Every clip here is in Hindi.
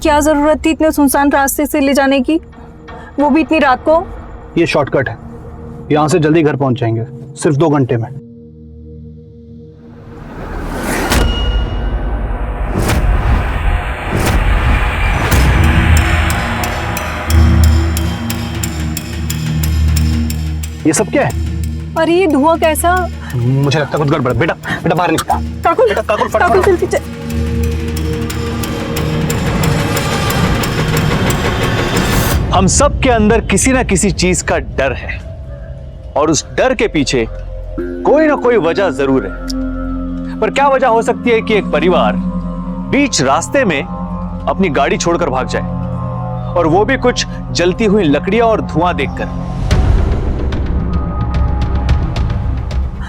क्या जरूरत थी इतने सुनसान रास्ते से ले जाने की, वो भी इतनी रात को? ये शॉर्टकट है, यहाँ से जल्दी घर पहुंच जाएंगे, सिर्फ 2 घंटे में। ये सब क्या है? अरे ये धुआं कैसा? मुझे लगता है कुछ गड़बड़ है। बेटा बेटा बाहर निकल। काकुल, बेटा काकुल फटाफट। काकुल जल्दी चल। हम सब के अंदर किसी ना किसी चीज का डर है और उस डर के पीछे कोई ना कोई वजह जरूर है। पर क्या वजह हो सकती है कि एक परिवार बीच रास्ते में अपनी गाड़ी छोड़कर भाग जाए, और वो भी कुछ जलती हुई लकड़ियां और धुआं देखकर।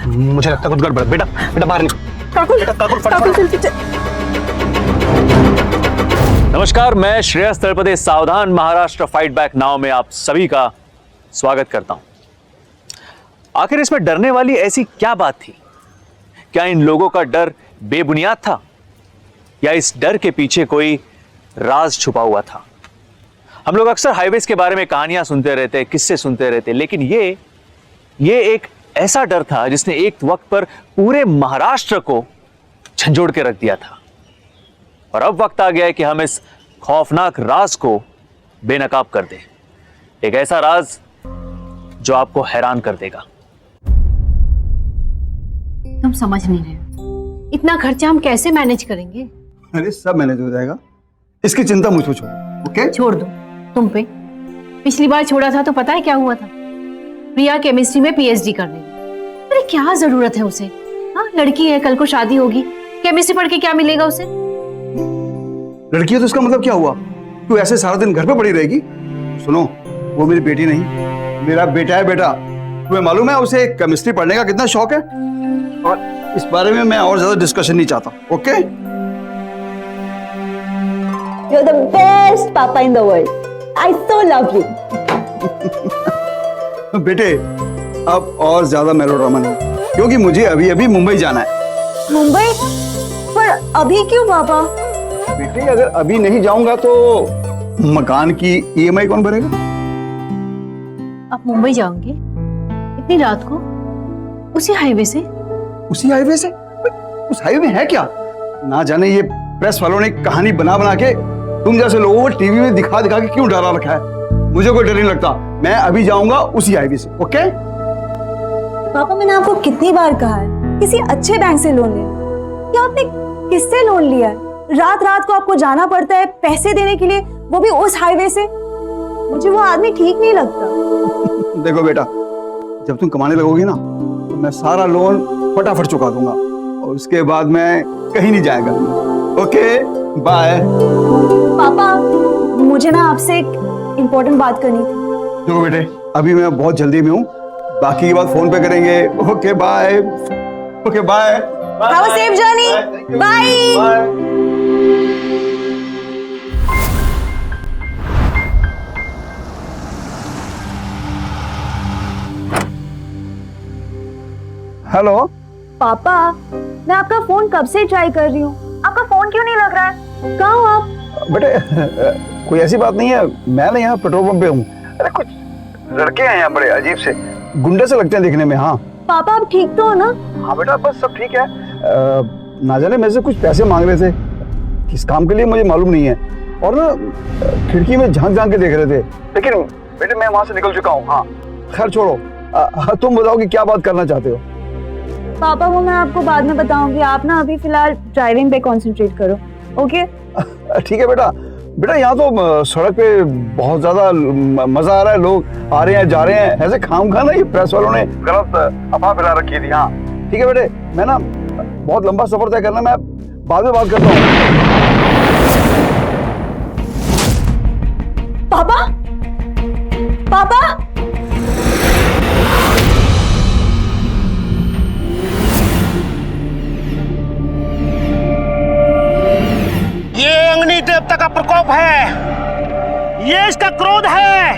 मुझे लगता है कुछ गड़बड़ है। बेटा बेटा बाहर निकल। काकुल, काकुल काकुल फटाफट। जल्दी चल। नमस्कार, मैं श्रेयस तलपदे सावधान महाराष्ट्र फाइट बैक नाउ में आप सभी का स्वागत करता हूं। आखिर इसमें डरने वाली ऐसी क्या बात थी? क्या इन लोगों का डर बेबुनियाद था, या इस डर के पीछे कोई राज छुपा हुआ था? हम लोग अक्सर हाईवेज के बारे में कहानियां सुनते रहते, किस्से सुनते रहते, लेकिन ये एक ऐसा डर था जिसने एक वक्त पर पूरे महाराष्ट्र को झंझोड़ के रख दिया था। और अब वक्त आ गया है कि हम इस खौफनाक राज को बेनकाब कर दें, एक ऐसा राज जो आपको हैरान कर देगा। तुम समझ नहीं रहे हो, इतना खर्चा हम कैसे मैनेज करेंगे? अरे सब मैनेज हो जाएगा, इसकी चिंता मुझ पे छोड़ो। ओके छोड़ दो तुम पे। पिछली बार छोड़ा था तो पता है क्या हुआ था? प्रिया केमिस्ट्री में पीएचडी कर रही है। अरे क्या जरूरत है उसे? हाँ, लड़की है, कल को शादी होगी, केमिस्ट्री पढ़ के क्या मिलेगा उसे? लड़की है तो इसका मतलब क्या हुआ? तू ऐसे सारा दिन घर पे पड़ी रहेगी? सुनो, वो मेरी बेटी नहीं, मेरा बेटा है। बेटा, तुम्हें मालूम है उसे केमिस्ट्री पढ़ने का कितना शौक है, और इस बारे में मैं और ज्यादा डिस्कशन नहीं चाहता। Okay? You're the best papa in the world. I so love you. बेटे, अब और ज्यादा मेलोड्रामा नहीं, क्योंकि मुझे अभी अभी मुंबई जाना है। मुंबई? पर अभी क्यों पापा? बेटे, अगर अभी नहीं जाऊंगा तो मकान की ईएमआई कौन भरेगा? आप मुंबई जाओगे इतनी रात को, उसी हाईवे से? उसी हाईवे से? उस हाईवे में है क्या? ना जाने ये प्रेस वालों ने कहानी बना बना के तुम जैसे लोगों को टीवी में दिखा दिखा के क्यों डरा रखा है। मुझे कोई डर नहीं लगता, मैं अभी जाऊंगा उसी हाईवे से। ओके? पापा, मैंने आपको कितनी बार कहा है किसी अच्छे बैंक से लोन लेना। क्या आपने किससे लोन लिया है? रात रात को आपको जाना पड़ता है पैसे देने के लिए, वो भी उस हाईवे से। मुझे वो आदमी ठीक नहीं लगता। देखो बेटा, जब तुम कमाने लगोगी ना तो मैं सारा लोन फटाफट चुका दूंगा, और उसके बाद मैं कहीं नहीं जाया करूंगा। Okay, bye. पापा, मुझे ना आपसे एक इम्पोर्टेंट बात करनी थी। देखो बेटे, अभी मैं बहुत जल्दी में हूँ, बाकी की बात फोन पे करेंगे। Okay bye. Okay bye. Have a safe journey. Bye. Hello पापा, मैं आपका फोन कब से ट्राई कर रही हूँ, आपका फोन क्यों नहीं लग रहा है? कहाँ हो आप? बेटे, कोई ऐसी बात नहीं है, मैं ना यहाँ पेट्रोल पंप पे हूँ। अरे कुछ लड़के हैं यहाँ बड़े अजीब से, गुंडे से लगते हैं देखने में। हाँ पापा, आप ठीक तो हो ना? हाँ बेटा, बस सब ठीक है। ना जाने मेरे से कुछ पैसे मांग रहे थे, किस काम के लिए मुझे मालूम नहीं है, और ना खिड़की में झांक झांक के देख रहे थे, लेकिन बेटे मैं वहां से निकल चुका हूँ। हाँ खैर छोड़ो, तुम बताओ कि क्या बात करना चाहते हो? पापा, वो मैं आपको बाद में बताऊंगी, आप ना अभी फिलहाल ड्राइविंग पे कंसंट्रेट करो। ओके? ठीक है बेटा। बेटा, यहाँ तो सड़क पे बहुत ज्यादा मजा आ रहा है, लोग आ रहे हैं जा रहे हैं, ऐसे खाम खा ना ये प्रेस वालों ने गलत अफवाह फैला रखी थी। हाँ ठीक है बेटे, मैं ना बहुत लंबा सफर तय करना, मैं बाद में बात करता हूँ। पापा, पापा, ये अग्नि देवता का प्रकोप है, ये इसका क्रोध है,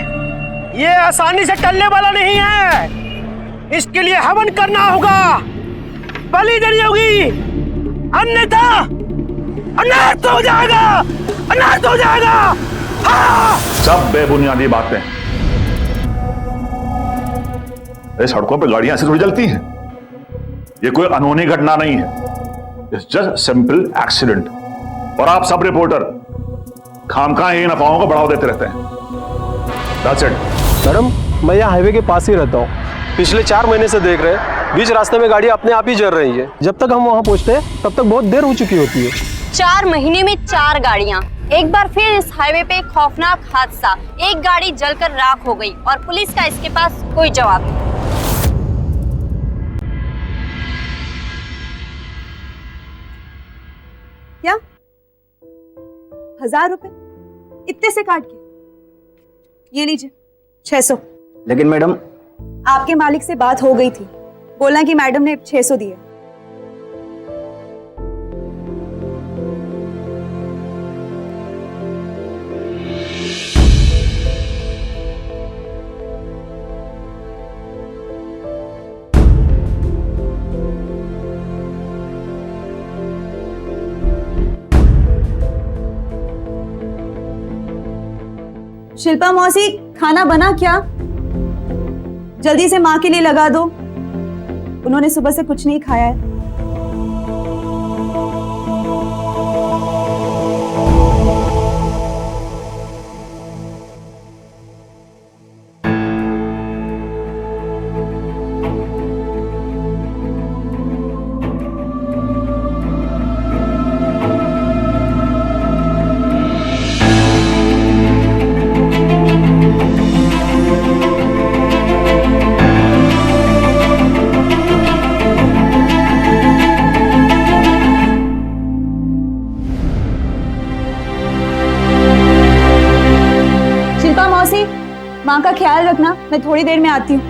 ये आसानी से टलने वाला नहीं है। इसके लिए हवन करना होगा, बलि देनी होगी, अन्यथा अनर्थ हो जाएगा, अनर्थ हो जाएगा। हाँ। सब बेबुनियादी बातें। ये सड़कों पे गाड़ियां ऐसे थोड़ी चलती हैं। ये कोई अनहोनी घटना नहीं है, इट्स जस्ट सिंपल एक्सीडेंट। और आप सब रिपोर्टर खामखा इन अफवाहों को बढ़ावा देते रहते हैं। That's it. मैडम, मैं यहाँ हाईवे के पास ही रहता हूँ। पिछले 4 महीने से देख रहे हैं बीच रास्ते में गाड़ी अपने आप ही जल रही है। जब तक हम वहाँ पहुँचते हैं तब तक बहुत देर हो चुकी होती है। 4 महीने में 4 गाड़ियां। एक बार फिर इस हाईवे पे एक खौफनाक हादसा, एक गाड़ी जलकर राख हो गई और पुलिस का इसके पास कोई जवाब नहीं। क्या 1000 रुपए इतने से काट के? ये लीजिए 600। लेकिन मैडम, आपके मालिक से बात हो गई थी, बोला कि मैडम ने 600 दिए। शिल्पा मौसी, खाना बना क्या? जल्दी से माँ के लिए लगा दो, उन्होंने सुबह से कुछ नहीं खाया है। माँ का ख्याल रखना, मैं थोड़ी देर में आती हूँ।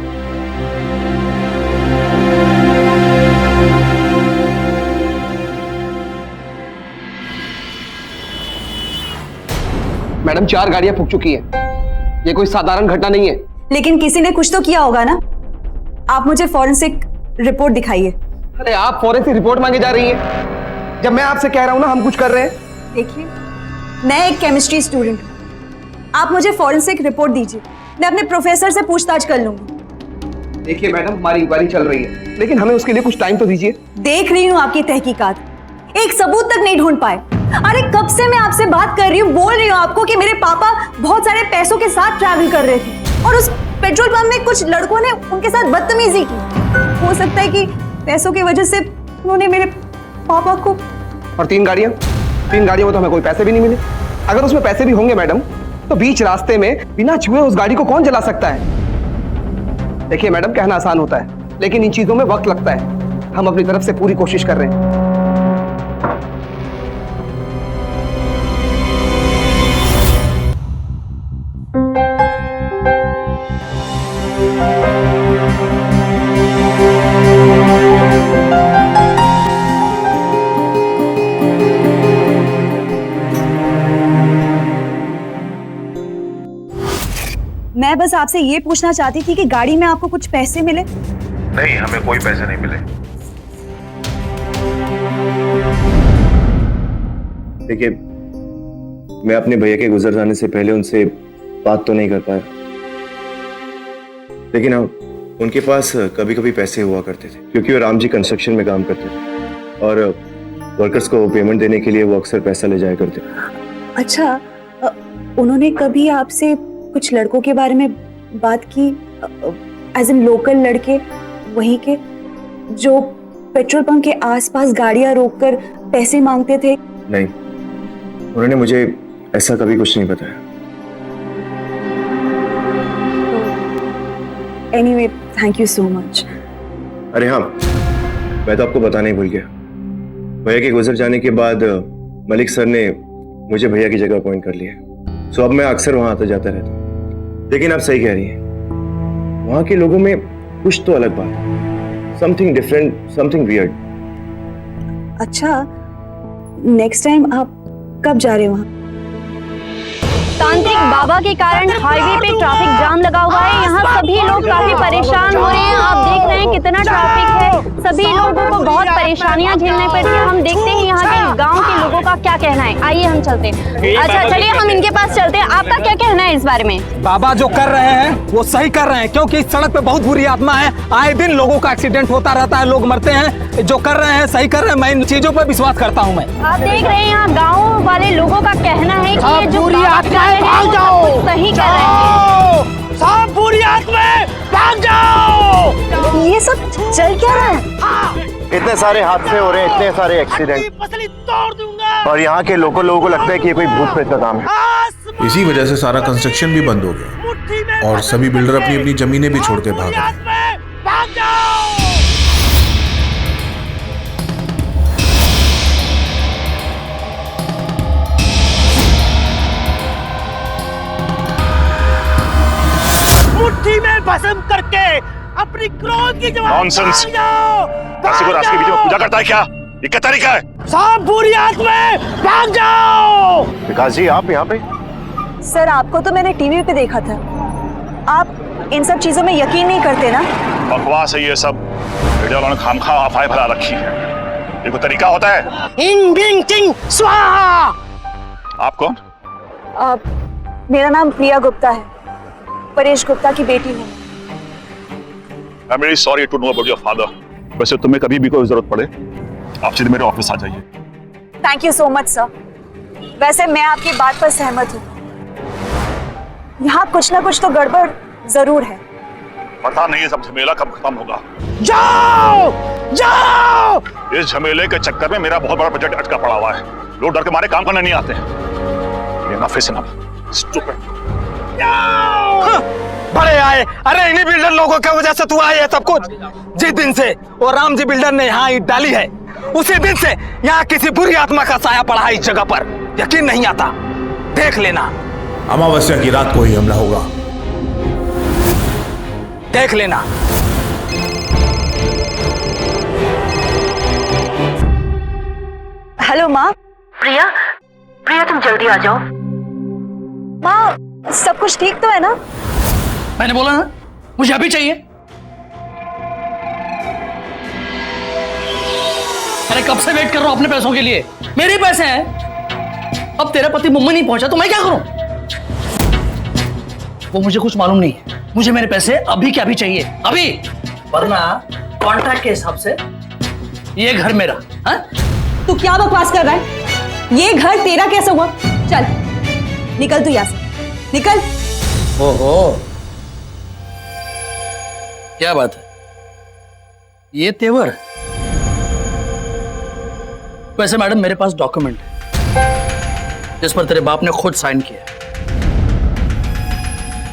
मैडम, 4 गाड़ियां फूक चुकी हैं। ये कोई साधारण घटना नहीं है। लेकिन किसी ने कुछ तो किया होगा ना। आप मुझे फॉरेंसिक रिपोर्ट दिखाइए। अरे आप फॉरेंसिक रिपोर्ट मांगे जा रही हैं, जब मैं आपसे कह रहा हूं ना हम कुछ कर रहे हैं। देखिए, मैं एक केमिस्ट्री स्टूडेंट हूँ, आप मुझे फॉरेंसिक रिपोर्ट दीजिए, मैं अपने प्रोफेसर से पूछताछ कर लूंगी। देखिए मैडम, हमारी इंक्वायरी चल रही है, लेकिन हमें उसके लिए कुछ टाइम तो दीजिए। देख रही हूँ आपकी तहकीकात, एक सबूत तक नहीं ढूंढ पाए। अरे कब से मैं आपसे बात कर रही हूँ, बोल रही हूँ आपको कि मेरे पापा बहुत सारे पैसों के साथ ट्रैवल कर रहे थे और उस पेट्रोल पंप में कुछ लड़कों ने उनके साथ बदतमीजी की। हो सकता है कि पैसों की वजह से उन्होंने मेरे पापा को। और 3 गाड़ियां में तो हमें कोई पैसे भी नहीं मिले। अगर उसमें पैसे भी होंगे मैडम, तो बीच रास्ते में बिना छुए उस गाड़ी को कौन जला सकता है? देखिए मैडम, कहना आसान होता है, लेकिन इन चीजों में वक्त लगता है। हम अपनी तरफ से पूरी कोशिश कर रहे हैं। मैं बस आपसे ये पूछना चाहती थी कि गाड़ी में आपको कुछ पैसे मिले? नहीं, हमें कोई पैसे नहीं मिले। देखिए, मैं अपने भैया के गुजर जाने से पहले उनसे बात तो नहीं कर पाया, लेकिन हाँ, उनके पास कभी कभी पैसे हुआ करते थे, क्योंकि वो राम जी कंस्ट्रक्शन में काम करते थे और वर्कर्स को पेमेंट देने के लिए वो अक्सर पैसा ले जाया करते। अच्छा, उन्होंने कभी आपसे कुछ लड़कों के बारे में बात की, एज इन लोकल लड़के वहीं के जो पेट्रोल पंप के आसपास गाड़ियां रोककर पैसे मांगते थे? नहीं, उन्होंने मुझे ऐसा कभी कुछ नहीं बताया। Anyway, thank you so much. अरे हाँ, मैं तो आपको बताना ही भूल गया। भैया के गुजर जाने के बाद मलिक सर ने मुझे भैया की जगह अपॉइंट कर लिया, सो अब मैं अक्सर वहां आता जाता रहता हूँ। लेकिन आप सही कह रही हैं, वहां के लोगों में कुछ तो अलग बात है, समथिंग डिफरेंट, समथिंग वियर्ड। अच्छा, नेक्स्ट टाइम आप कब जा रहे हो वहां? तांत्रिक बाबा के कारण हाईवे पे ट्रैफिक जाम लगा हुआ है। यहाँ सभी लोग काफी परेशान हो रहे हैं। आप देख रहे हैं कितना ट्रैफिक है। सभी लोगों को बहुत परेशानियां झेलनी पड़ रही है। हम देखते हैं यहाँ के गांव के लोगों का क्या कहना है। आइए हम चलते हैं। अच्छा चलिए हम इनके पास चलते हैं। आपका क्या कहना है इस बारे में? बाबा जो कर रहे हैं वो सही कर रहे हैं, क्योंकि इस सड़क पे बहुत बुरी आत्मा है। आए दिन लोगों का एक्सीडेंट होता रहता है, लोग मरते हैं। जो कर रहे हैं सही कर रहे हैं। मैं इन चीजों पर विश्वास करता हूँ। मैं आप देख रहे हैं यहाँ गाँव वाले लोगों का कहना है कि ये जो बुरी आत्माएं भाग जाओ, सही कर रहे हैं। सब बुरी आत्माएं भाग जाओ। ये सब चल क्या रहा है? इतने सारे हादसे हो रहे हैं, इतने सारे एक्सीडेंट, पसली तोड़ दूंगा। और यहाँ के लोगों को लगता है कि ये कोई भूत प्रेत का काम है। इसी वजह से सारा कंस्ट्रक्शन भी बंद हो गया और सभी बिल्डर अपनी अपनी जमीनें भी छोड़ के भाग गए। भाग जाओ। मुट्ठी में भस्म करके अपनी क्रोध की जवाब नॉनसेंस। काशी को रास्ते के बीच में पूजा करता है क्या? ये क्या तरीका है? सब बुरी आत्माएं भाग जाओ। विकास जी आप यहाँ पे? सर आपको तो मैंने टीवी पे देखा था। आप इन सब चीजों में यकीन नहीं करते ना? बकवास है ये सब। मीडिया वालों ने खामखा अफवाहें फैला रखी है। ये कोई तरीका होता है? इंग बिंग टिंग स्वाहा। आप कौन? मेरा नाम प्रिया गुप्ता है, परेश गुप्ता की बेटी हूँ। I am really sorry to know about your father. वैसे तुम्हें कभी भी कोई जरूरत पड़े आप सीधे मेरे ऑफिस आ जाइए। Thank you so much sir. वैसे मैं आपकी बात पर सहमत हूँ। यहाँ कुछ ना कुछ तो गड़बड़ जरूर है। पता नहीं ये सब झमेला कब खत्म होगा। जाओ जाओ। इस झमेले के चक्कर में मेरा बहुत बड़ा बजट अटका पड़ा हुआ है। लोग डर के मारे काम करने नहीं आते हैं। ये enough is enough. Stupid. बड़े आए। अरे इन्हीं बिल्डर लोगों की वजह से तू आए है सब कुछ। जिस दिन से वो राम जी बिल्डर ने यहाँ ईंट डाली है, उसी दिन से यहाँ किसी बुरी आत्मा का साया पड़ा है इस जगह पर। यकीन नहीं आता, देख लेना। अमावस्या की रात को ही हमला होगा, देख लेना। हेलो माँ। प्रिया, प्रिया तुम जल्दी आ जाओ। माँ सब कुछ ठीक तो है ना? मैंने बोला ना मुझे अभी चाहिए। अरे कब से वेट कर रहा हूं अपने पैसों के लिए। मेरे पैसे हैं। अब तेरा पति मुंबई नहीं पहुंचा तो मैं क्या करूं? वो मुझे कुछ मालूम नहीं है। मुझे मेरे पैसे अभी क्या भी चाहिए, अभी। वरना कॉन्ट्रैक्ट के हिसाब से ये घर मेरा। हाँ? तू क्या बकवास कर रहा है? ये घर तेरा कैसे हुआ? चल निकल तू यहाँ से, निकल। ओहो क्या बात है, ये तेवर। वैसे मैडम मेरे पास डॉक्यूमेंट है जिस पर तेरे बाप ने खुद साइन किया।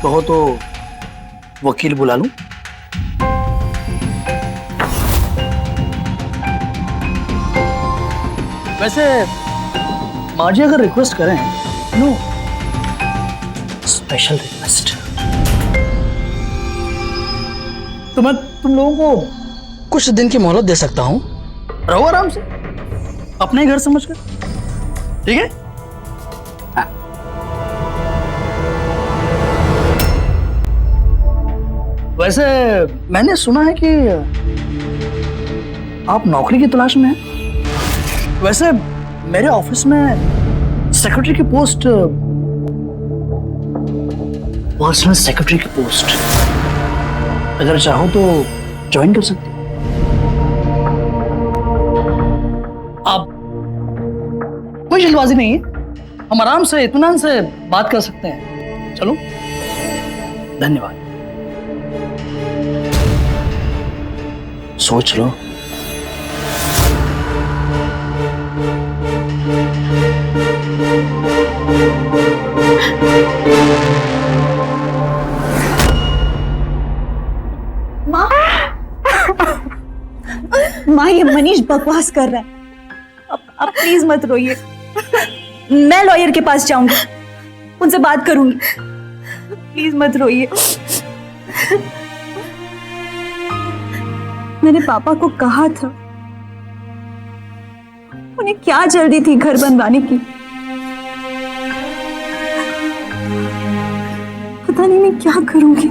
कहो तो वकील बुला लूं? वैसे माँ जी अगर रिक्वेस्ट करें, नो स्पेशल रिक्वेस्ट, तो मैं तुम लोगों को कुछ दिन की मोहलत दे सकता हूं। रहो आराम से अपने घर समझकर, ठीक है? हाँ। वैसे मैंने सुना है कि आप नौकरी की तलाश में हैं। वैसे मेरे ऑफिस में सेक्रेटरी की पोस्ट, पर्सनल सेक्रेटरी की पोस्ट, अगर चाहो तो ज्वाइन कर सकते हो। आप कोई जल्दबाजी नहीं है, हम आराम से इत्मीनान से बात कर सकते हैं। चलो धन्यवाद। सोच लो। माँ ये मनीष बकवास कर रहा है। अब प्लीज मत रोइए। मैं लॉयर के पास जाऊंगी, उनसे बात करूंगी। प्लीज मत रोइए। मैंने पापा को कहा था, उन्हें क्या जल्दी थी घर बनवाने की। पता नहीं मैं क्या करूंगी।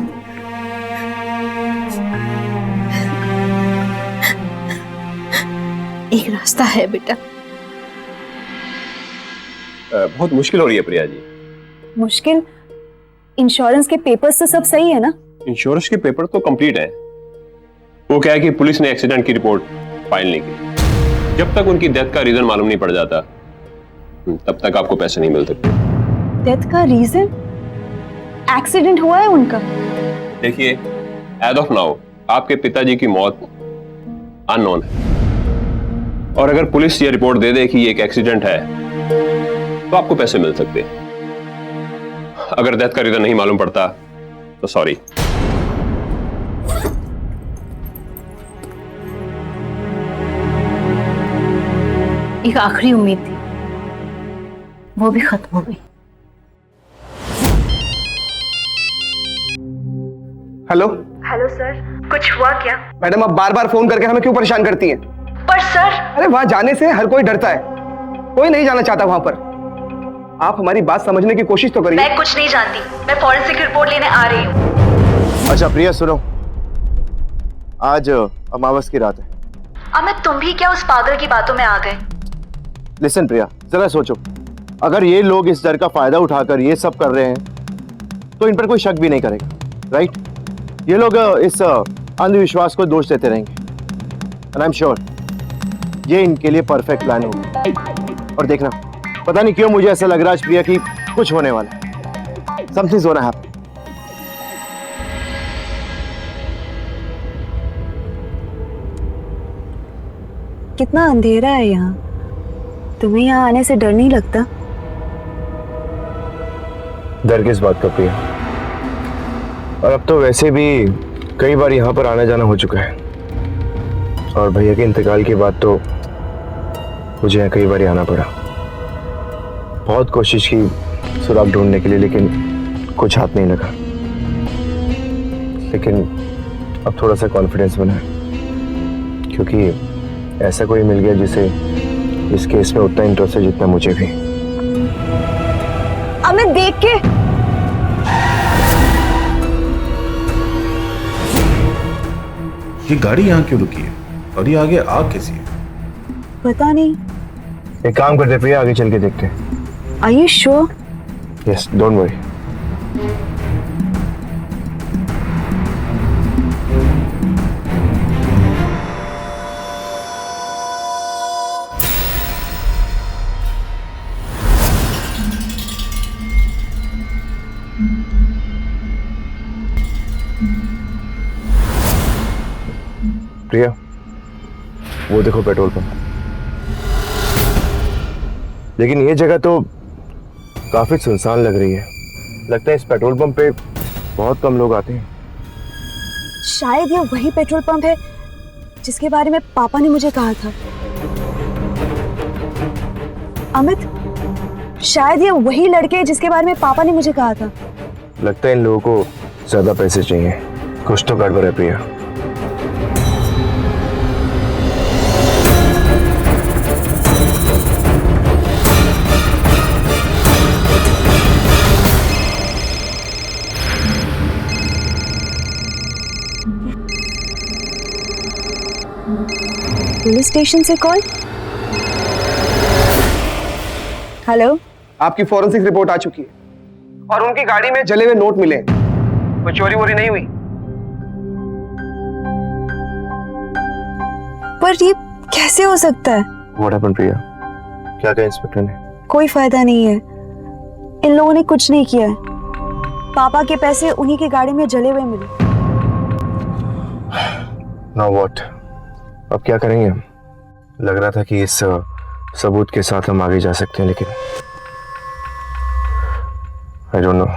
एक रास्ता है बेटा। बहुत मुश्किल हो रही है प्रिया जी। मुश्किल? इंश्योरेंस के पेपर्स तो सब सही है ना? इंश्योरेंस के पेपर तो कंप्लीट है। वो क्या है कि पुलिस ने एक्सीडेंट की रिपोर्ट फाइल नहीं की। जब तक उनकी डेथ का रीजन मालूम नहीं पड़ जाता तब तक आपको पैसे नहीं मिल सकते। डेथ का रीजन? एक्सीडेंट हुआ है उनका? देखिए, एज ऑफ नाउ आपके पिताजी की मौत अननोन है, और अगर पुलिस ये रिपोर्ट दे दे कि ये एक एक्सीडेंट है तो आपको पैसे मिल सकते। अगर डेथ का रीजन नहीं मालूम पड़ता तो सॉरी। एक आखिरी उम्मीद थी, वो भी खत्म हो गई। हेलो हेलो सर, कुछ हुआ क्या? मैडम, आप बार बार फोन करके हमें क्यों परेशान करती हैं? पर सर, अरे वहां जाने से हर कोई डरता है, कोई नहीं जाना चाहता वहां पर। आप हमारी बात समझने की कोशिश तो करिए। मैं कुछ नहीं जानती, मैं फॉरेंसिक रिपोर्ट लेने आ रही हूँ। अच्छा प्रिया सुनो, आज अमावस की रात है। अमित, तुम भी क्या उस पागल की बातों में आ गए? लिसन प्रिया, जरा सोचो, अगर ये लोग इस डर का फायदा उठाकर ये सब कर रहे हैं तो इन पर कोई शक भी नहीं करेगा, राइट? ये लोग इस अंधविश्वास को दोष देते रहेंगे, एंड आई एम श्योर ये इनके लिए परफेक्ट प्लान होगा। और देखना, पता नहीं क्यों मुझे ऐसा लग रहा है प्रिया कि कुछ होने वाला है, समथिंग्स गोना हैपन। कितना अंधेरा है यहाँ, तुम्हें यहाँ आने से डर नहीं लगता? डर किस बात का प्रिया? और अब तो वैसे भी कई बार यहाँ पर आना जाना हो चुका है, और भैया के इंतकाल के बाद तो मुझे यहाँ कई बार आना पड़ा। बहुत कोशिश की सुराग ढूंढने के लिए, लेकिन कुछ हाथ नहीं लगा। लेकिन अब थोड़ा सा कॉन्फिडेंस बना है, क्योंकि ऐसा कोई मिल गया जिसे इस केस में उतना इंटरेस्ट है जितना मुझे भी। अमित, देख के। ये गाड़ी यहाँ क्यों रुकी है और ये आगे आग कैसी है? पता नहीं। एक काम करते प्रिया, आगे चल के देखते हैं। Are you sure? Yes, don't worry. प्रिया, वो देखो पेट्रोल पंप। लेकिन ये जगह तो काफी सुनसान लग रही है। लगता है इस पेट्रोल पंप पे बहुत कम लोग आते हैं। शायद ये वही पेट्रोल पंप है जिसके बारे में पापा ने मुझे कहा था। अमित, शायद ये वही लड़के हैं जिसके बारे में पापा ने मुझे कहा था। लगता है इन लोगों को ज्यादा पैसे चाहिए। कुछ तो गड़बड़ है प्रिया। पुलिस स्टेशन से कॉल। हेलो, आपकी फॉरेंसिक रिपोर्ट आ चुकी है और उनकी गाड़ी में जले हुए नोट मिले। कोई चोरी वोरी नहीं हुई। पर ये कैसे हो सकता है? What happened, प्रिया? क्या कहा इंस्पेक्टर ने? कोई फायदा नहीं है, इन लोगों ने कुछ नहीं किया है। पापा के पैसे उन्हीं की गाड़ी में जले हुए मिले। Now what? अब क्या करेंगे हम? लग रहा था कि इस सबूत के साथ हम आगे जा सकते हैं, लेकिन I don't know.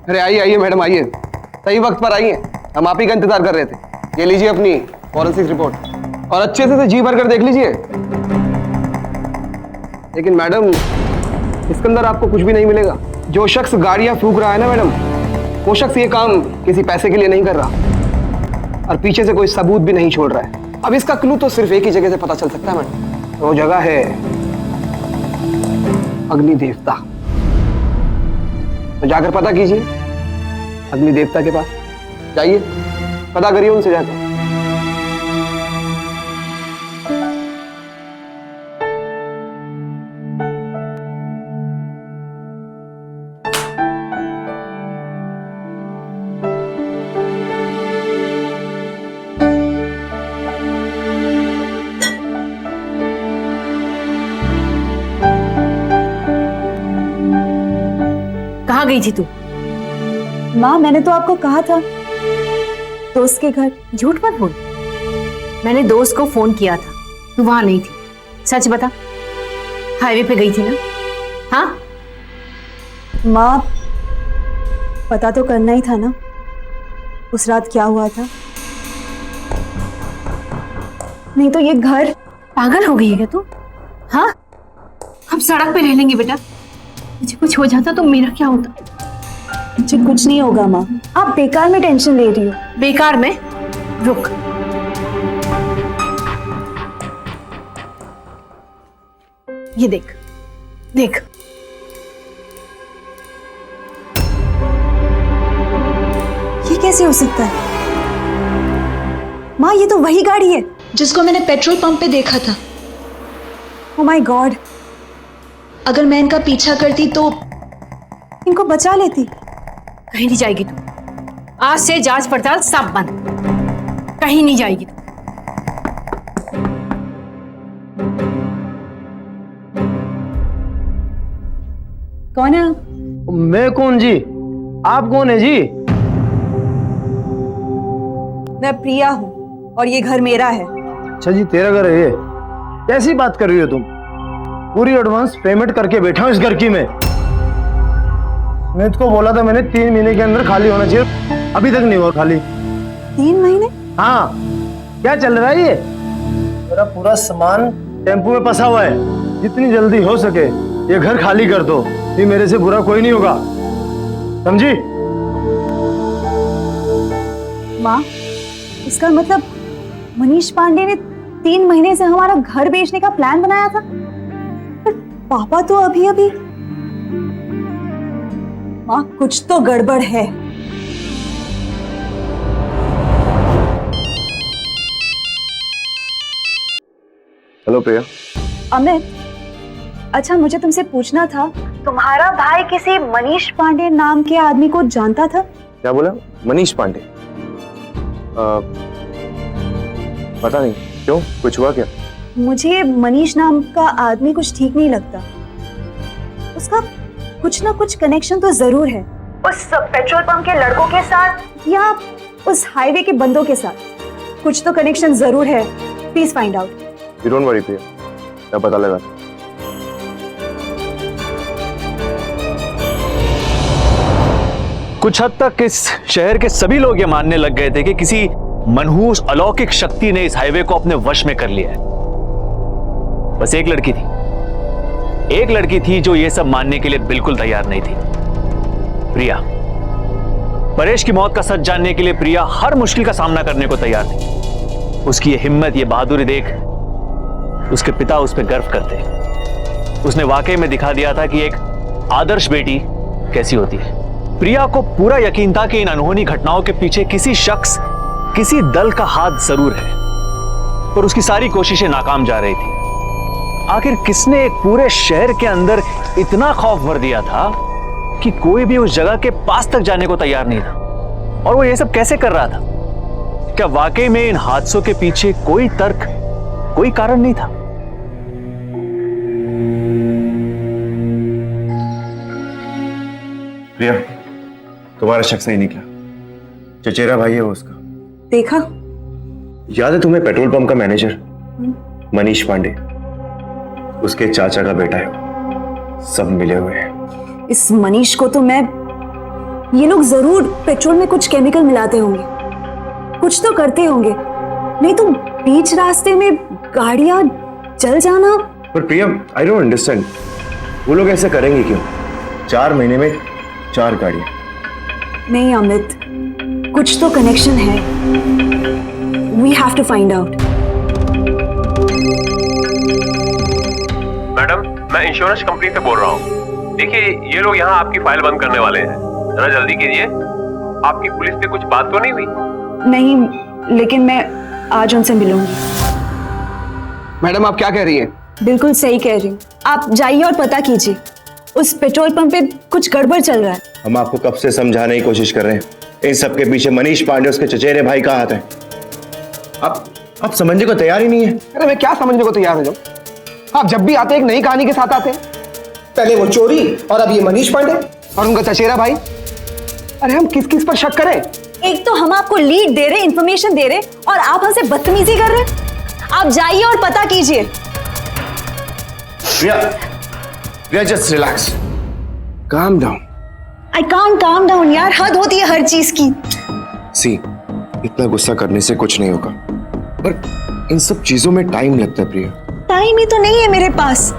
अरे आइए आइए मैडम, आइए, सही वक्त पर आइए। हम आप ही का इंतजार कर रहे थे। ये लीजिए अपनी फॉरेंसिक रिपोर्ट और अच्छे से जी भर कर देख लीजिए। लेकिन मैडम, इसके अंदर आपको कुछ भी नहीं मिलेगा। जो शख्स गाड़ियां फूंक रहा है ना मैडम, वो शख्स ये काम किसी पैसे के लिए नहीं कर रहा और पीछे से कोई सबूत भी नहीं छोड़ रहा है। अब इसका क्लू तो सिर्फ एक ही जगह से पता चल सकता है मैडम। वो जगह है अग्नि देवता। तो जाकर पता कीजिए अग्नि देवता के पास जाइए, पता करिए उनसे जाकर। कहाँ गई थी तू? माँ मैंने तो आपको कहा था दोस्त के घर। झूठ मत बोल। मैंने दोस्त को फोन किया था, तू वहां नहीं थी। सच बता, हाईवे पे गई थी ना? हाँ माँ पता तो करना ही था ना उस रात क्या हुआ था। नहीं तो ये घर। पागल हो गई है क्या तू? हाँ, हम सड़क पे रह लेंगे बेटा। मुझे कुछ हो जाता तो मेरा क्या होता? मुझे कुछ नहीं होगा माँ, आप बेकार में टेंशन ले रही हो। बेकार में? रुक, ये देख देख, ये कैसे हो सकता है? माँ ये तो वही गाड़ी है जिसको मैंने पेट्रोल पंप पे देखा था। ओह माय गॉड, अगर मैं इनका पीछा करती तो इनको बचा लेती। कहीं नहीं जाएगी तू। आज से जांच पड़ताल सब बंद, कहीं नहीं जाएगी तू। कौन है? मैं कौन जी? आप कौन है जी? मैं प्रिया हूँ और ये घर मेरा है। अच्छा जी, तेरा घर है ये? कैसी बात कर रही हो तुम? पूरी एडवांस पेमेंट करके बैठा हूँ इस घर की मैं इसको बोला था मैंने 3 महीने के अंदर खाली होना चाहिए, अभी तक नहीं हुआ खाली। 3 महीने? हाँ, क्या चल रहा है ये? मेरा पूरा सामान टेम्पो में फंसा हुआ है, जितनी जल्दी हो सके ये घर खाली कर दो, ये मेरे से बुरा कोई नहीं होगा, समझी? माँ इसका मतलब मनीष पांडे ने 3 महीने से हमारा घर बेचने का प्लान बनाया था, पर पापा तो अभी अभी। माँ कुछ तो गड़बड़ है। हेलो प्रिया। अमित, अच्छा मुझे तुमसे पूछना था, तुम्हारा भाई किसी मनीष पांडे नाम के आदमी को जानता था? क्या बोला? मनीष पांडे? पता नहीं, क्यों, कुछ हुआ क्या? मुझे मनीष नाम का आदमी कुछ ठीक नहीं लगता। उसका कुछ ना कुछ कनेक्शन तो जरूर है उस पेट्रोल पंप के लड़कों के साथ या उस हाईवे के बंदों के साथ। कुछ तो कनेक्शन जरूर है। Please find out. You don't worry Priya, मैं पता लगा। कुछ हद तक इस शहर के सभी लोग ये मानने लग गए थे कि किसी मनहूस अलौकिक शक्ति ने इस हाईवे को अपने वश में कर लिया है। बस एक लड़की थी जो ये सब मानने के लिए बिल्कुल तैयार नहीं थी, प्रिया। परेश की मौत का सच जानने के लिए प्रिया हर मुश्किल का सामना करने को तैयार थी। उसकी ये हिम्मत, ये बहादुरी देख उसके पिता उस पर गर्व करते। उसने वाकई में दिखा दिया था कि एक आदर्श बेटी कैसी होती है। प्रिया को पूरा यकीन था कि इन अनहोनी घटनाओं के पीछे किसी शख्स, किसी दल का हाथ जरूर है, पर उसकी सारी कोशिशें नाकाम जा रही थी। आखिर किसने एक पूरे शहर के अंदर इतना खौफ भर दिया था कि कोई भी उस जगह के पास तक जाने को तैयार नहीं था? और वो ये सब कैसे कर रहा था? क्या वाकई में इन हादसों के पीछे कोई तर्क, कोई कारण नहीं था? प्रिया, तुम्हारा शक सही निकला। चचेरा भाई है वो उसका। देखा? याद है तुम्हें पेट्रोल पंप का मैनेजर मनीष पांडे? उसके चाचा का बेटा है वो। सब मिले हुए हैं। इस मनीष को तो ये लोग जरूर पेट्रोल में कुछ केमिकल मिलाते होंगे, कुछ तो करते होंगे, नहीं तो बीच रास्ते में गाड़ियां जल जाना। पर प्रिया, आई डोंट अंडरस्टैंड, वो लोग ऐसा करेंगे क्यों? 4 महीने में 4 गाड़ियां। नहीं अमित, कुछ तो कनेक्शन है। We have to find out. Madam, मैं इंश्योरेंस कंपनी से बोल रहा हूँ। देखिए, ये लोग यहाँ आपकी फाइल बंद करने वाले हैं, जरा जल्दी कीजिए। आपकी पुलिस से कुछ बात तो नहीं हुई? नहीं, लेकिन मैं आज उनसे मिलूंगी। मैडम आप क्या कह रही हैं? बिल्कुल सही कह रही हूँ। आप जाइए और पता कीजिए, उस पेट्रोल पंप पे कुछ गड़बड़ चल रहा है। हम आपको कब से समझाने की कोशिश कर रहे हैं, इन सब के पीछे मनीष पांडे उसके चचेरे भाई का हाथ है। आप समझने को तैयार ही नहीं है। अरे मैं क्या समझने को तैयार हो जाऊं? आप जब भी आते एक नई कहानी के साथ आते हैं। पहले वो चोरी और अब ये मनीष पांडे और उनका चचेरा भाई। अरे हम किस किस पर शक करें? एक तो हम आपको लीड दे रहे, इंफॉर्मेशन दे रहे, और आप हमसे बदतमीजी कर रहे। आप जाइए और पता कीजिए। Priya just relax, calm down. I can't calm down यार, हद होती है हर चीज की। सी, इतना गुस्सा करने से कुछ नहीं होगा, पर इन सब चीजों में टाइम लगता है प्रिया। टाइम ही तो नहीं है मेरे पास,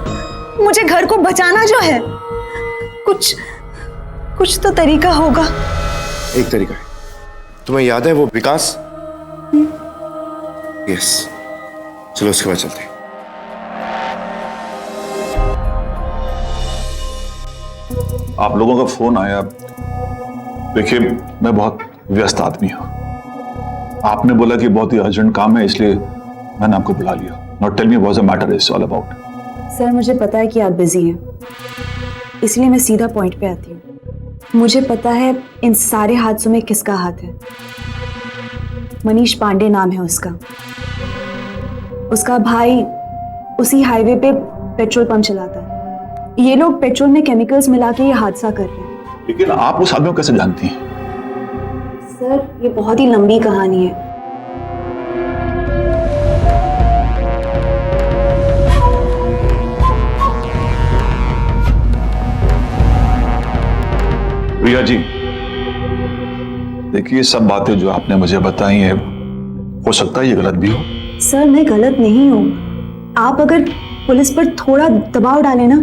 मुझे घर को बचाना जो है। कुछ तो तरीका होगा। एक तरीका है, तुम्हें याद है वो विकास? यस, चलो उसके बाद चलते हैं। आप लोगों का फोन आया। देखिए, मैं बहुत व्यस्त आदमी हूं। आपने बोला कि बहुत ही अर्जेंट काम है, इसलिए मैंने आपको बुला लिया। Now tell me what's the matter is all about? Sir, मुझे पता है कि आप बिजी हैं, इसलिए मैं सीधा पॉइंट पे आती हूँ। मुझे पता है इन सारे हादसों में किसका हाथ है। मनीष पांडे नाम है उसका। उसका भाई उसी हाईवे पे पेट्रोल पंप चलाता है। ये लोग पेट्रोल में केमिकल्स मिला के ये हादसा कर रहे हैं। लेकिन आप उस आदमी को कैसे जानती हैं? सर, ये बहुत ही लंबी कहानी है। प्रिया जी, देखिए, सब बातें जो आपने मुझे बताई हैं, हो सकता है ये गलत भी हो। सर, मैं गलत नहीं हूँ। आप अगर पुलिस पर थोड़ा दबाव डालें ना,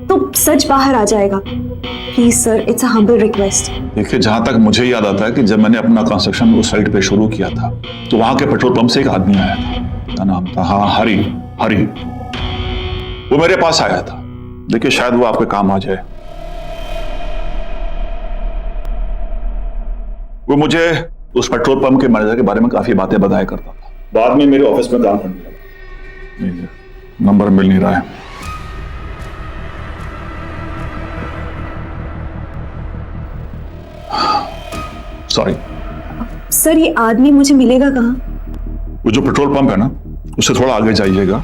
तो सच बाहर आ जाएगा। Please sir, it's a humble request. देखिए, जहां तक मुझे याद आता है कि जब मैंने अपना कंस्ट्रक्शन उस साइट पे शुरू किया था, तो वहां के पेट्रोल पंप से एक आदमी आया था, क्या नाम था? हाँ, हरी। वो मेरे पास आया था। देखिए, शायद वो आपके काम आ जाए। वो मुझे उस पेट्रोल पंप के मैनेजर के बारे में काफी बातें बताया करता था। बाद में मेरे ऑफिस में काम करने लगा। नंबर मिल नहीं रहा है। सॉरी सर, ये आदमी मुझे मिलेगा कहाँ? वो जो पेट्रोल पंप है ना, उससे थोड़ा आगे जाइएगा,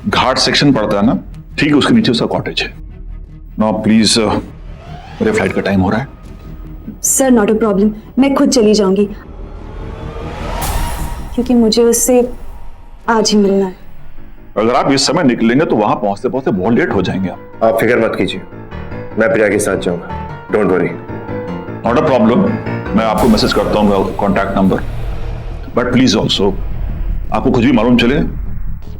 घाट सेक्शन पड़ता है ना, ठीक है, उसके नीचे उसका कॉटेज है। नाउ प्लीज, मेरे फ्लाइट का टाइम हो रहा है। सर, नॉट अ प्रॉब्लम, मैं खुद चली जाऊंगी, क्योंकि मुझे उससे आज ही मिलना है। अगर आप इस समय निकलेंगे तो वहां पहुंचते पहुंचते बहुत लेट हो जाएंगे। आप फिक्र मत कीजिए, मैं प्रिया के साथ जाऊंगा, don't worry. Not a problem, मैं आपको मैसेज करता हूँ contact number, but please also आपको कुछ भी मालूम चले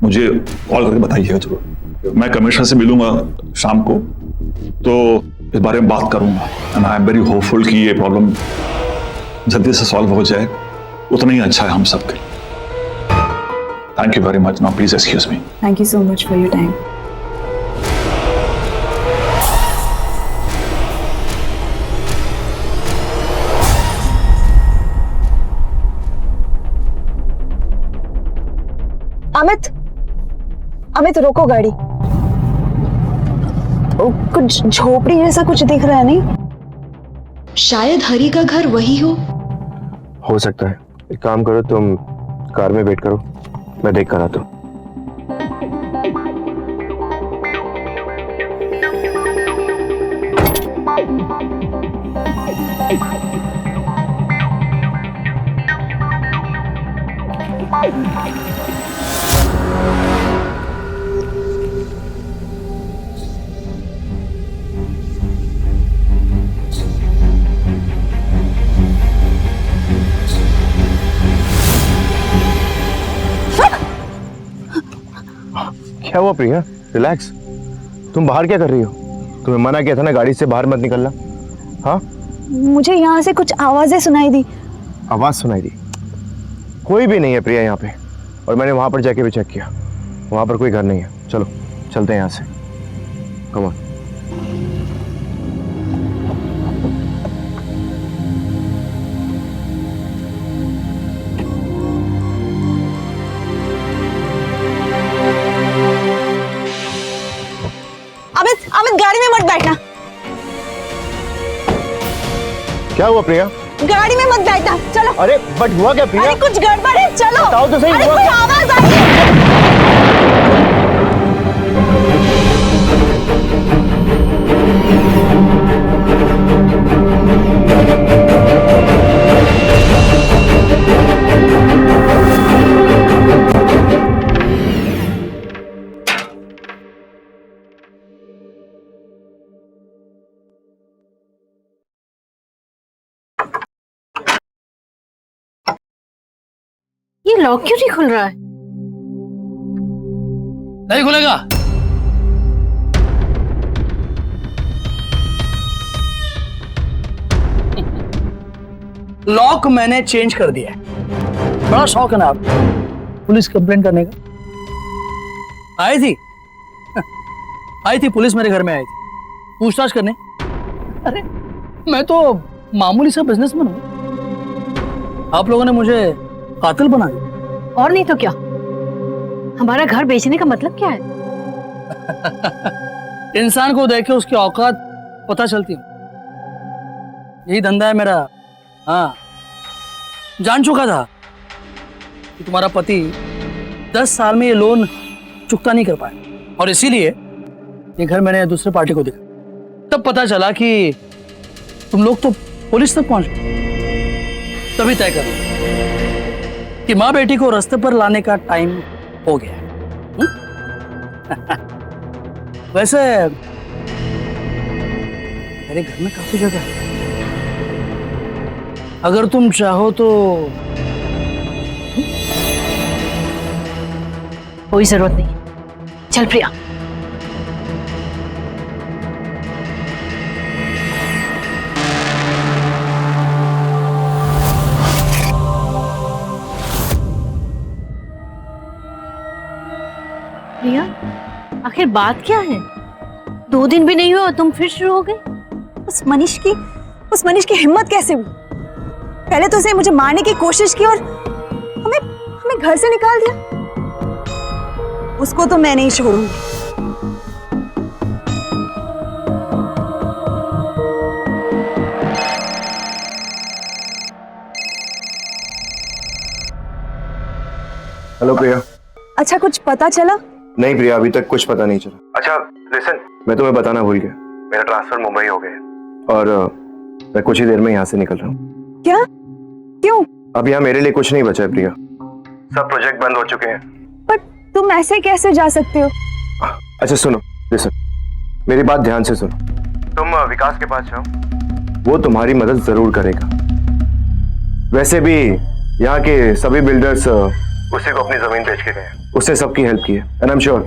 मुझे कॉल करके बताइएगा जरूर। मैं कमिश्नर से मिलूंगा शाम को, तो इस बारे में बात करूंगा। And I am very hopeful कि ये प्रॉब्लम जल्दी से सॉल्व हो जाए, उतना ही अच्छा है हम सबके लिए। Thank you very much. Now please excuse me. Thank you so much for your time. Amit, रोको गाड़ी। कुछ झोपड़ी जैसा कुछ दिख रहा है, नहीं? शायद हरी का घर वही हो सकता है। एक काम करो, तुम कार में वेट करो, मैं देख कर आता हूं। क्या हुआ प्रिया? रिलैक्स। तुम बाहर क्या कर रही हो? तुम्हें मना किया था ना गाड़ी से बाहर मत निकलना। हाँ, मुझे यहाँ से कुछ आवाजें सुनाई दी। आवाज सुनाई दी? कोई भी नहीं है प्रिया यहाँ पे, और मैंने वहां पर जाके भी चेक किया, वहां पर कोई घर नहीं है। चलो चलते हैं यहाँ से। Come on. अमित अमित गाड़ी में मत बैठना। क्या हुआ प्रिया? गाड़ी में मत बैठना, चलो। अरे बट हुआ क्या प्रिया? अरे कुछ गड़बड़ है, चलो। बताओ तो सही, अरे हुआ कोई क्या? आवाज आ रही है। ये लॉक क्यों नहीं खुल रहा है? नहीं खुलेगा। लॉक मैंने चेंज कर दिया है। बड़ा शौक है ना आप पुलिस कंप्लेंट करने का? आई थी पुलिस मेरे घर में आई थी पूछताछ करने। अरे मैं तो मामूली सा बिजनेसमैन हूं, आप लोगों ने मुझे कातिल बना दिया। और नहीं तो क्या, हमारा घर बेचने का मतलब क्या है? इंसान को देख के उसकी औकात पता चलती है। यही धंधा है मेरा। हाँ, जान चुका था कि तुम्हारा पति 10 साल में ये लोन चुकता नहीं कर पाया और इसीलिए ये घर मैंने दूसरे पार्टी को दिखा। तब पता चला कि तुम लोग तो पुलिस तक पहुंच गए। तभी तय कर कि माँ बेटी को रास्ते पर लाने का टाइम हो गया है। वैसे मेरे घर में काफी जगह है, अगर तुम चाहो तो। कोई जरूरत नहीं, चल प्रिया। प्रिया, आखिर बात क्या है? 2 दिन भी नहीं हुए और तुम फिर शुरू हो गए। उस मनीष की हिम्मत कैसे हुई? पहले तो उसने मुझे मारने की कोशिश की और हमें घर से निकाल दिया। उसको तो मैं नहीं छोड़ूंगी। हेलो प्रिया। अच्छा, कुछ पता चला? नहीं प्रिया, अभी तक कुछ पता नहीं चला। अच्छा लिसन, मैं तुम्हें बताना भूल गया, मेरा ट्रांसफर मुंबई हो गया और मैं कुछ ही देर में यहाँ से निकल रहा हूँ। क्या? क्यों? अब यहाँ मेरे लिए कुछ नहीं बचा है प्रिया, सब प्रोजेक्ट बंद हो चुके हैं। पर तुम ऐसे कैसे जा सकते हो? अच्छा सुनो, लिसन, मेरी बात ध्यान से सुनो। तुम विकास के पास जाओ, वो तुम्हारी मदद जरूर करेगा। वैसे भी यहाँ के सभी बिल्डर्स उसी को अपनी जमीन बेच के गए, उसने सबकी हेल्प की है एंड आई एम श्योर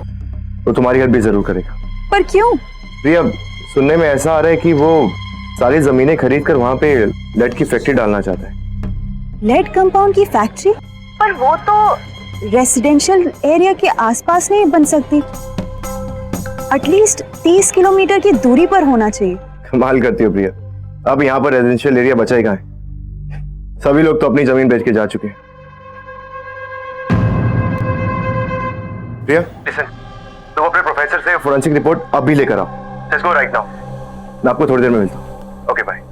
वो तुम्हारी हेल्प भी जरूर करेगा। पर क्यों? प्रिया, सुनने में ऐसा आ रहा है कि वो सारी जमीनें खरीद कर वहां पे लेड की फैक्ट्री डालना चाहता है। लेड कंपाउंड की फैक्ट्री? पर वो तो रेसिडेंशियल एरिया के आसपास नहीं बन सकती, एटलीस्ट 30 किलोमीटर की दूरी पर होना चाहिए। कमाल करती हो प्रिया, अब यहाँ पर रेजिडेंशियल एरिया बचा ही कहाँ है? सभी लोग तो अपनी जमीन बेच के जा चुके हैं। प्रिया लिसन, तुम अपने प्रोफेसर से फोरेंसिक रिपोर्ट अब भी लेकर आओ। Let's go right now. मैं आपको थोड़ी देर में मिलता हूँ। Okay bye.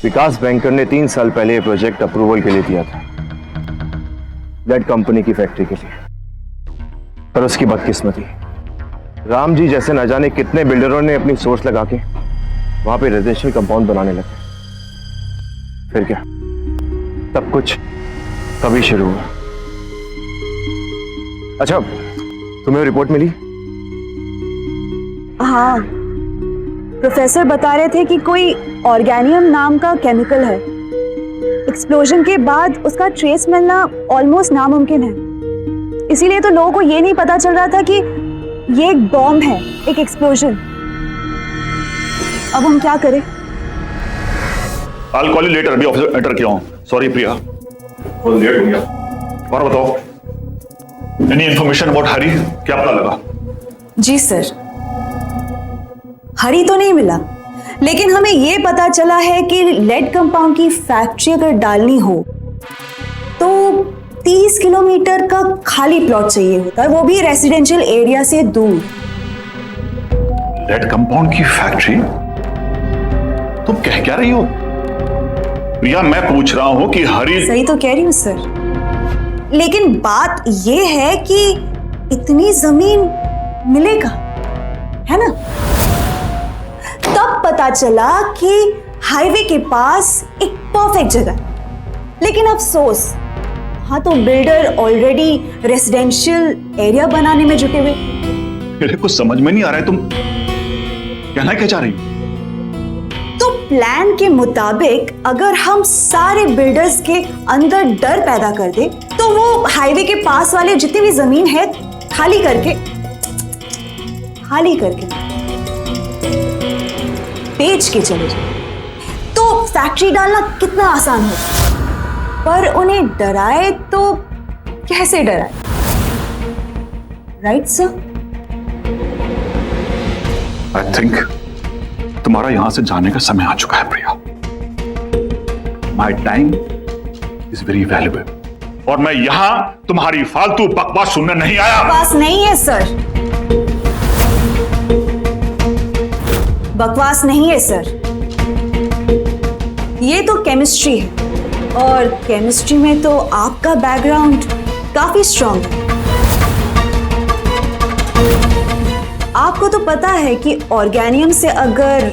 विकास बैंकर ने 3 साल पहले ये प्रोजेक्ट अप्रूवल के लिए दिया था, लेड कंपनी की फैक्ट्री के लिए, पर उसकी बदकिस्मती, राम जी जैसे न जाने कितने बिल्डरों ने अपनी सोर्स लगा के वहां पे रेजिडेंशियल कंपाउंड बनाने लगे। फिर क्या, सब कुछ तभी शुरू हुआ। अच्छा, तुम्हें रिपोर्ट मिली? हाँ, प्रोफेसर बता रहे थे कि कोई ऑर्गेनियम नाम का केमिकल है। एक्सप्लोजन के बाद उसका ट्रेस मिलना ऑलमोस्ट नामुमकिन है। इसीलिए तो लोगों को ये नहीं पता चल रहा था कि ये एक बॉम्ब है, एक एक्सप्लोजन। अब हम क्या करें? I'll call you later, अभी ऑफिस एंटर किया हूँ। सॉरी प्रिया, बहुत लेट हो गया। और बताओ, एनी इन्फॉर्मेशन अबाउट हरी, क्या पता लगा? जी सर, हरी तो नहीं मिला, लेकिन हमें यह पता चला है कि लेड कंपाउंड की फैक्ट्री अगर डालनी हो तो 30 किलोमीटर का खाली प्लॉट चाहिए होता है, वो भी रेसिडेंशियल एरिया से दूर। लेड कंपाउंड की फैक्ट्री? तुम कह क्या रही हो प्रिया? मैं पूछ रहा हूं कि हरी। सही तो कह रही हूं सर, लेकिन बात यह है कि इतनी जमीन मिलेगा, है ना? तब पता चला कि हाईवे के पास एक परफेक्ट जगह, लेकिन अफसोस हाँ तो बिल्डर ऑलरेडी रेसिडेंशियल एरिया बनाने में जुटे हुए। मेरे को समझ में नहीं आ रहा है तुम कहना क्या चाह रही हो? तो प्लान के मुताबिक अगर हम सारे बिल्डर्स के अंदर डर पैदा कर दे तो वो हाईवे के पास वाले जितनी भी जमीन है खाली करके बेच के चले जाए, तो फैक्ट्री डालना कितना आसान होता। पर उन्हें डराए तो कैसे डराए, राइट सर? आई थिंक तुम्हारा यहां से जाने का समय आ चुका है Priya. My time is very valuable और मैं यहां तुम्हारी फालतू बकवास सुनने नहीं आया। बकवास नहीं है सर, बकवास नहीं है सर, ये तो केमिस्ट्री है और केमिस्ट्री में तो आपका बैकग्राउंड काफी स्ट्रांग है। आपको तो पता है कि ऑर्गेनियम से अगर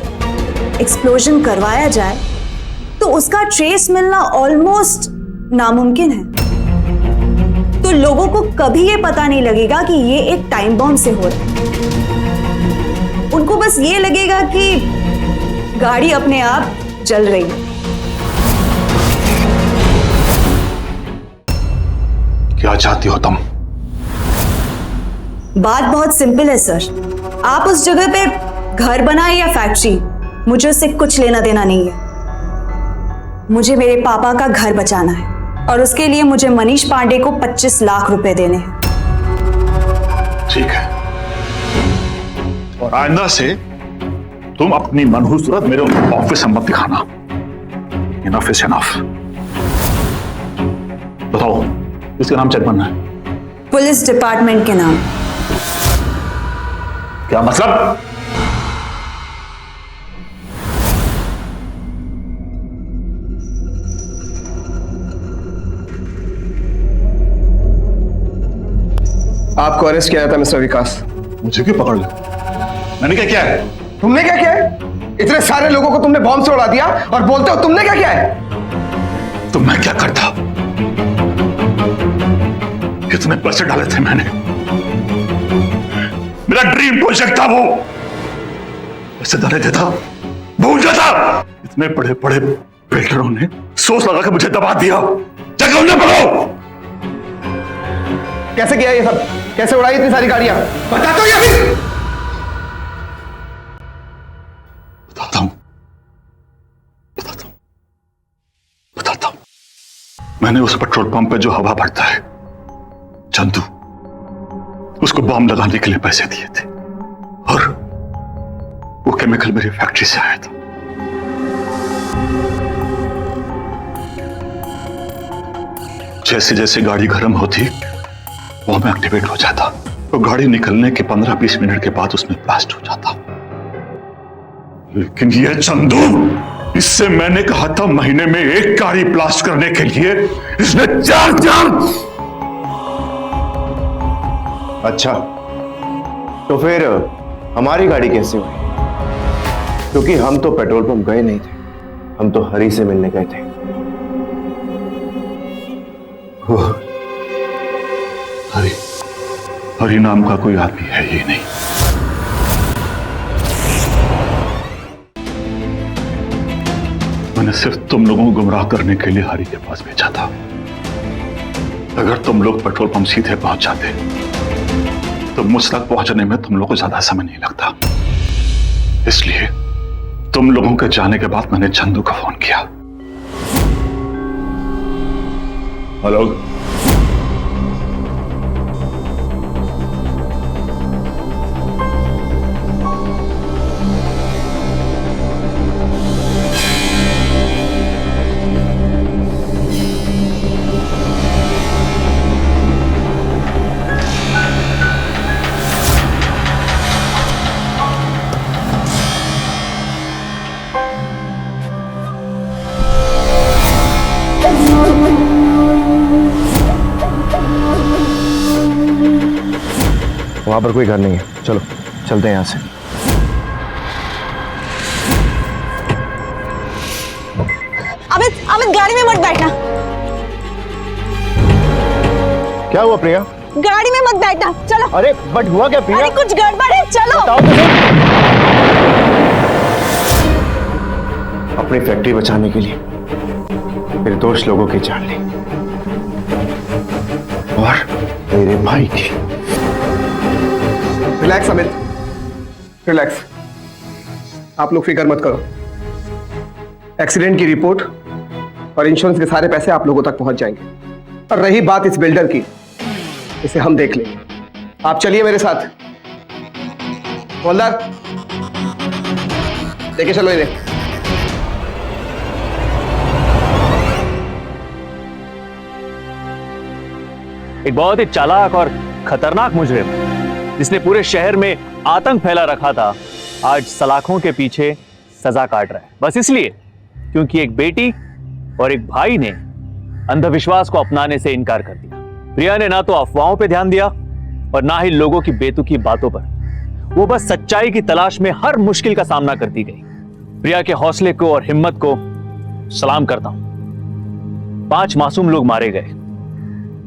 एक्सप्लोजन करवाया जाए तो उसका ट्रेस मिलना ऑलमोस्ट नामुमकिन है। तो लोगों को कभी ये पता नहीं लगेगा कि ये एक टाइम बॉम्ब से हो रहा है। उनको बस ये लगेगा कि गाड़ी अपने आप जल रही है। क्या चाहती हो तुम? बात बहुत सिंपल है सर, आप उस जगह पे घर बनाए या फैक्ट्री, मुझे उससे कुछ लेना देना नहीं है। मुझे मेरे पापा का घर बचाना है और उसके लिए मुझे मनीष पांडे को 25 लाख रुपए देने हैं। ठीक है, और आइंदा से तुम अपनी मनहूस सूरत मेरे ऑफिस में मत दिखाना। Enough is enough. बताओ किसके नाम चेक बनना है? पुलिस डिपार्टमेंट के नाम। क्या मतलब? आपको अरेस्ट किया जाता है मिस्टर विकास। मुझे क्यों पकड़ लिया? मैंने क्या किया है? तुमने क्या किया है? इतने सारे लोगों को तुमने बॉम्ब से उड़ा दिया और बोलते हो तुमने क्या किया है? तो मैं क्या करता? कितने पैसे डाले थे मैंने, मेरा ड्रीम प्रोजेक्ट था वो, पैसे डाले देता, भूल जाता। इतने बड़े बड़े बिल्डरों ने सोच लगा के मुझे दबा दिया। जगह उन्हें पढ़ो। कैसे किया ये सब? कैसे उड़ाई इतनी सारी गाड़ियां? बता दो या फिर बताता हूं। मैंने उस पेट्रोल पंप पे जो हवा भरता है चंदू, उसको बॉम्ब लगाने के लिए पैसे दिए थे और वो केमिकल मेरी फैक्ट्री से आया था। जैसे जैसे गाड़ी गर्म होती वो में एक्टिवेट हो जाता, तो गाड़ी निकलने के 15-20 मिनट के बाद उसमें ब्लास्ट हो जाता। लेकिन ये चंदू, इससे मैंने कहा था महीने में 1 गाड़ी ब्लास्ट करने के लिए, इसने 4। अच्छा, तो फिर हमारी गाड़ी कैसे हुई? क्योंकि हम तो पेट्रोल पंप गए नहीं थे, हम तो हरी से मिलने गए थे। हरी नाम का कोई आदमी है ही नहीं। मैंने सिर्फ तुम लोगों को गुमराह करने के लिए हरी के पास भेजा था। अगर तुम लोग पेट्रोल पंप सीधे पहुंच जाते तो मुझ तक पहुंचने में तुम लोगों को ज्यादा समय नहीं लगता। इसलिए तुम लोगों के जाने के बाद मैंने चंदू को फोन किया। हेलो, वहां पर कोई घर नहीं है, चलो चलते हैं यहाँ से। अमित, अमित गाड़ी में मत बैठना। क्या हुआ प्रिया? गाड़ी में मत बैठना, चलो। अरे बट हुआ क्या प्रिया? अरे कुछ गड़बड़ है, चलो। बताओ तो सही। अपनी फैक्ट्री बचाने के लिए निर्दोष लोगों की जान ली और मेरे भाई की। Relax Amit, relax. आप लोग फिक्र मत करो। एक्सीडेंट की रिपोर्ट और इंश्योरेंस के सारे पैसे आप लोगों तक पहुंच जाएंगे। और रही बात इस बिल्डर की, इसे हम देख लेंगे। आप चलिए मेरे साथ। हवलदार, लेके चलो इन्हें। एक बहुत ही चालाक और खतरनाक मुजरिम जिसने पूरे शहर में आतंक फैला रखा था, आज सलाखों के पीछे सजा काट रहा है, बस इसलिए क्योंकि एक बेटी और एक भाई ने अंधविश्वास को अपनाने से इनकार कर दिया। प्रिया ने ना तो अफवाहों पे ध्यान दिया और ना ही लोगों की बेतुकी बातों पर। वो बस सच्चाई की तलाश में हर मुश्किल का सामना करती गई। प्रिया के हौसले को और हिम्मत को सलाम करता हूं। 5 मासूम लोग मारे गए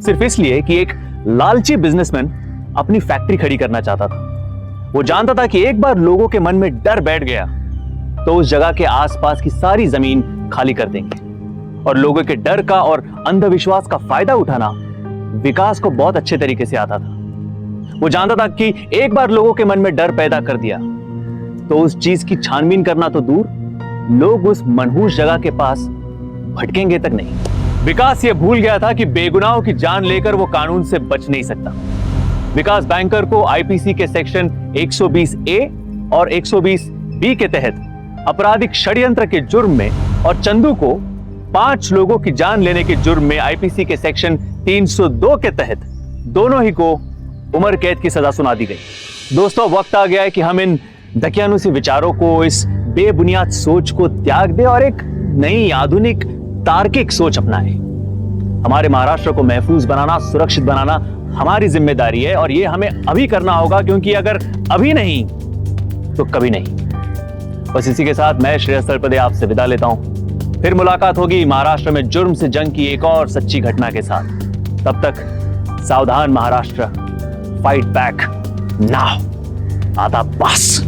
सिर्फ इसलिए कि एक लालची बिजनेसमैन अपनी फैक्ट्री खड़ी करना चाहता था। वो जानता था कि एक बार लोगों के मन में डर बैठ गया तो उस जगह के आसपास की सारी जमीन खाली कर देंगे। और लोगों के डर का और अंधविश्वास का फायदा उठाना विकास को बहुत अच्छे तरीके से आता था। वो जानता था कि एक बार लोगों के मन में डर पैदा कर दिया तो उस चीज की छानबीन करना तो दूर, लोग उस मनहूस जगह के पास भटकेंगे तक नहीं। विकास ये भूल गया था कि बेगुनाहों की जान लेकर वो कानून से बच नहीं सकता। विकास बैंकर को आईपीसी के सेक्शन 120A और 120B के तहत आपराधिक षड्यंत्र के जुर्म में और चंदू को 5 लोगों की जान लेने के जुर्म में आईपीसी के सेक्शन 302 के तहत दोनों ही को उम्र कैद की सजा सुना दी गई। दोस्तों, वक्त आ गया है कि हम इन दकियानुसी विचारों को, इस बेबुनियाद सोच को त्याग दें और एक नई आधुनिक तार्किक सोच अपनाएं। हमारे महाराष्ट्र को महफूज बनाना, सुरक्षित बनाना हमारी जिम्मेदारी है और ये हमें अभी करना होगा, क्योंकि अगर अभी नहीं तो कभी नहीं। बस इसी के साथ मैं श्रेयस तलपदे आपसे विदा लेता हूं। फिर मुलाकात होगी महाराष्ट्र में जुर्म से जंग की एक और सच्ची घटना के साथ। तब तक सावधान महाराष्ट्र, फाइट बैक नाउ। आदाब, बस।